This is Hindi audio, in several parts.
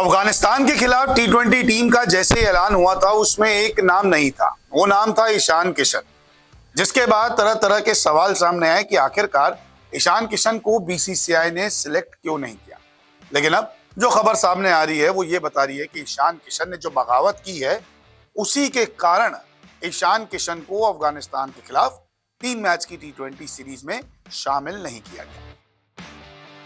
अफगानिस्तान के खिलाफ टी20 टीम का जैसे ही ऐलान हुआ था उसमें एक नाम नहीं था। वो नाम था ईशान किशन। जिसके बाद तरह तरह के सवाल सामने आए कि आखिरकार ईशान किशन को बीसीसीआई ने सिलेक्ट क्यों नहीं किया। लेकिन अब जो खबर सामने आ रही है वो ये बता रही है कि ईशान किशन ने जो बगावत की है उसी के कारण ईशान किशन को अफगानिस्तान के खिलाफ 3 मैच की टी20 सीरीज में शामिल नहीं किया गया।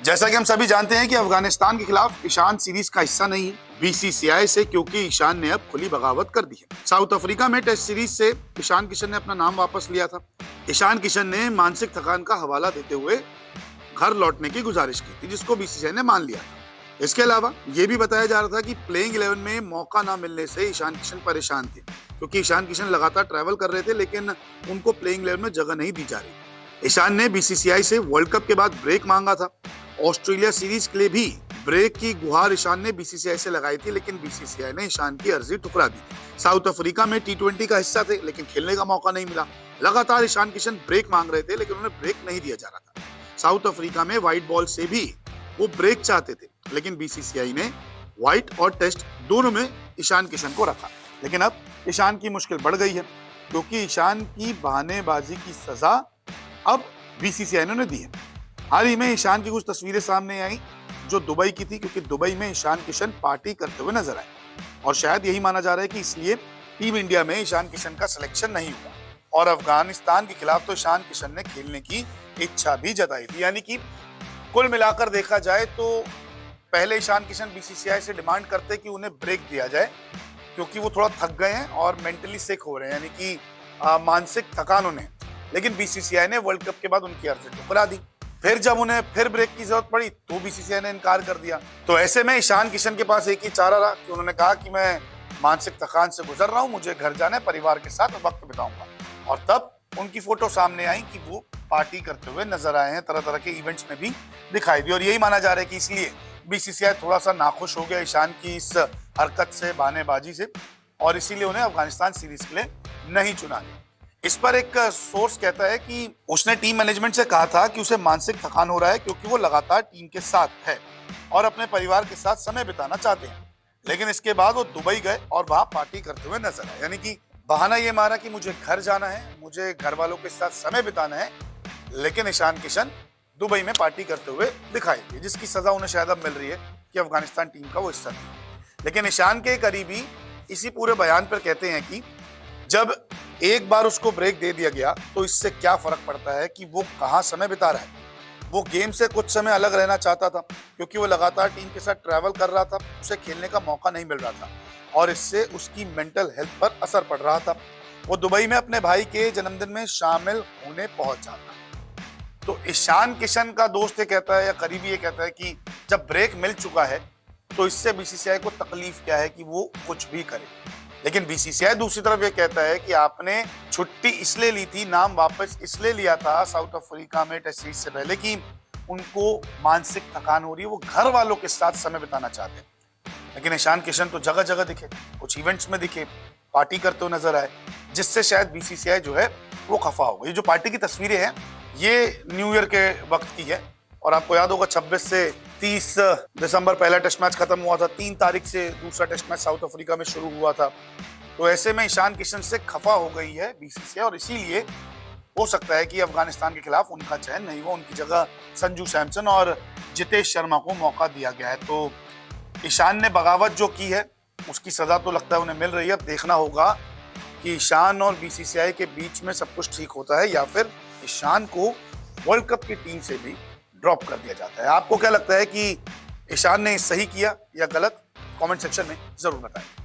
जैसा कि हम सभी जानते हैं कि अफगानिस्तान के खिलाफ ईशान सीरीज का हिस्सा नहीं है बीसीसीआई से, क्योंकि ईशान ने अब खुली बगावत कर दी है। साउथ अफ्रीका में टेस्ट सीरीज से ईशान किशन ने अपना नाम वापस लिया था। ईशान किशन ने मानसिक थकान का हवाला देते हुए घर लौटने की गुजारिश की थी, जिसको बीसीसीआई ने मान लिया था। इसके अलावा ये भी बताया जा रहा था कि प्लेइंग 11 में मौका न मिलने से ईशान किशन परेशान थे, क्योंकि ईशान किशन लगातार ट्रैवल कर रहे थे लेकिन उनको प्लेइंग 11 में जगह नहीं दी जा रही। ईशान ने बीसीसीआई से वर्ल्ड कप के बाद ब्रेक मांगा था। ऑस्ट्रेलिया सीरीज के लिए भी ब्रेक की गुहार ईशान ने बीसीसीआई से लगाई थी, लेकिन बीसीसीआई ने ईशान की अर्जी ठुकरा दी। साउथ अफ्रीका में टी20 का हिस्सा थे लेकिन खेलने का मौका नहीं मिला। लगातार ईशान किशन ब्रेक मांग रहे थे लेकिन उन्हें ब्रेक नहीं दिया जा रहा था। साउथ अफ्रीका में व्हाइट बॉल से भी वो ब्रेक चाहते थे, लेकिन बीसीसीआई ने व्हाइट और टेस्ट दोनों में ईशान किशन को रखा। लेकिन अब ईशान की मुश्किल बढ़ गई है, क्योंकि ईशान की बहानेबाजी की सजा अब बीसीसीआई ने दी है। हाल ही में ईशान की कुछ तस्वीरें सामने आई जो दुबई की थी, क्योंकि दुबई में ईशान किशन पार्टी करते हुए नजर आए और शायद यही माना जा रहा है कि इसलिए टीम इंडिया में ईशान किशन का सिलेक्शन नहीं हुआ। और अफगानिस्तान के खिलाफ तो ईशान किशन ने खेलने की इच्छा भी जताई थी। यानी कि कुल मिलाकर देखा जाए तो पहले ईशान किशन बीसीसीआई से डिमांड करते कि उन्हें ब्रेक दिया जाए, क्योंकि वो थोड़ा थक गए हैं और मेंटली सिक हो रहे हैं, यानी कि मानसिक थकान उन्हें। लेकिन बीसीसीआई ने वर्ल्ड कप के बाद उनकी अर्जी ठुकरा दी। फिर जब उन्हें फिर ब्रेक की जरूरत पड़ी तो बीसीसीआई ने इनकार कर दिया। तो ऐसे में ईशान किशन के पास एक ही चारा रहा कि उन्होंने कहा कि मैं मानसिक थकान से गुजर रहा हूं, मुझे घर जाना है, परिवार के साथ वक्त बिताऊंगा। और तब उनकी फोटो सामने आई कि वो पार्टी करते हुए नजर आए हैं, तरह तरह के इवेंट्स में भी दिखाई दी। और यही माना जा रहा है कि इसलिए बीसीसीआई थोड़ा सा नाखुश हो गया ईशान की इस हरकत से, बहानेबाजी से, और इसीलिए उन्हें अफगानिस्तान सीरीज के लिए नहीं चुना गया। इस पर एक सोर्स कहता है कि उसने टीम मैनेजमेंट से कहा था कि उसे मानसिक थकान हो रहा है, क्योंकि वो लगातार टीम के साथ है और अपने परिवार के साथ समय बिताना चाहते हैं। लेकिन इसके बाद वो दुबई गए और वहां पार्टी करते हुए नजर आए। यानी कि बहाना ये मारा कि मुझे घर जाना है, मुझे घर वालों के साथ समय बिताना है, लेकिन ईशान किशन दुबई में पार्टी करते हुए दिखाई दिए, जिसकी सजा उन्हें शायद अब मिल रही है कि अफगानिस्तान टीम का वो हिस्सा नहीं। लेकिन ईशान के करीबी इसी पूरे बयान पर कहते हैं कि जब एक बार उसको ब्रेक दे दिया गया तो इससे क्या फर्क पड़ता है कि वो कहाँ समय बिता रहा है। वो गेम से कुछ समय अलग रहना चाहता था, क्योंकि वो लगातार टीम के साथ ट्रैवल कर रहा था, उसे खेलने का मौका नहीं मिल रहा था और इससे उसकी मेंटल हेल्थ पर असर पड़ रहा था। वो दुबई में अपने भाई के जन्मदिन में शामिल होने पहुंचा था। तो ईशान किशन का दोस्त ये कहता है या करीबी ये कहता है कि जब ब्रेक मिल चुका है तो इससे बीसीसीआई को तकलीफ क्या है कि वो कुछ भी करे। लेकिन बीसीसीआई दूसरी तरफ ये कहता है कि आपने छुट्टी इसलिए ली थी, नाम वापस इसलिए लिया था साउथ अफ्रीका में टेस्ट सीरीज से पहले कि उनको मानसिक थकान हो रही है, वो घर वालों के साथ समय बिताना चाहते हैं। लेकिन ईशान किशन तो जगह जगह दिखे, कुछ इवेंट्स में दिखे, पार्टी करते हुए नजर आए, जिससे शायद बीसीसीआई जो है वो खफा हो गई। जो पार्टी की तस्वीरें हैं ये न्यू ईयर के वक्त की है और आपको याद होगा 26 से 30 दिसंबर पहला टेस्ट मैच खत्म हुआ था, 3 तारीख से दूसरा टेस्ट मैच साउथ अफ्रीका में शुरू हुआ था। तो ऐसे में ईशान किशन से खफा हो गई है बीसीसीआई और इसीलिए हो सकता है कि अफगानिस्तान के खिलाफ उनका चयन नहीं हुआ, उनकी जगह संजू सैमसन और जितेश शर्मा को मौका दिया गया है। तो ईशान ने बगावत जो की है उसकी सजा तो लगता है उन्हें मिल रही है। अब देखना होगा कि ईशान और बीसीसीआई के बीच में सब कुछ ठीक होता है या फिर ईशान को वर्ल्ड कप की टीम से भी ड्रॉप कर दिया जाता है। आपको क्या लगता है कि ईशान ने सही किया या गलत? कमेंट सेक्शन में जरूर बताएं।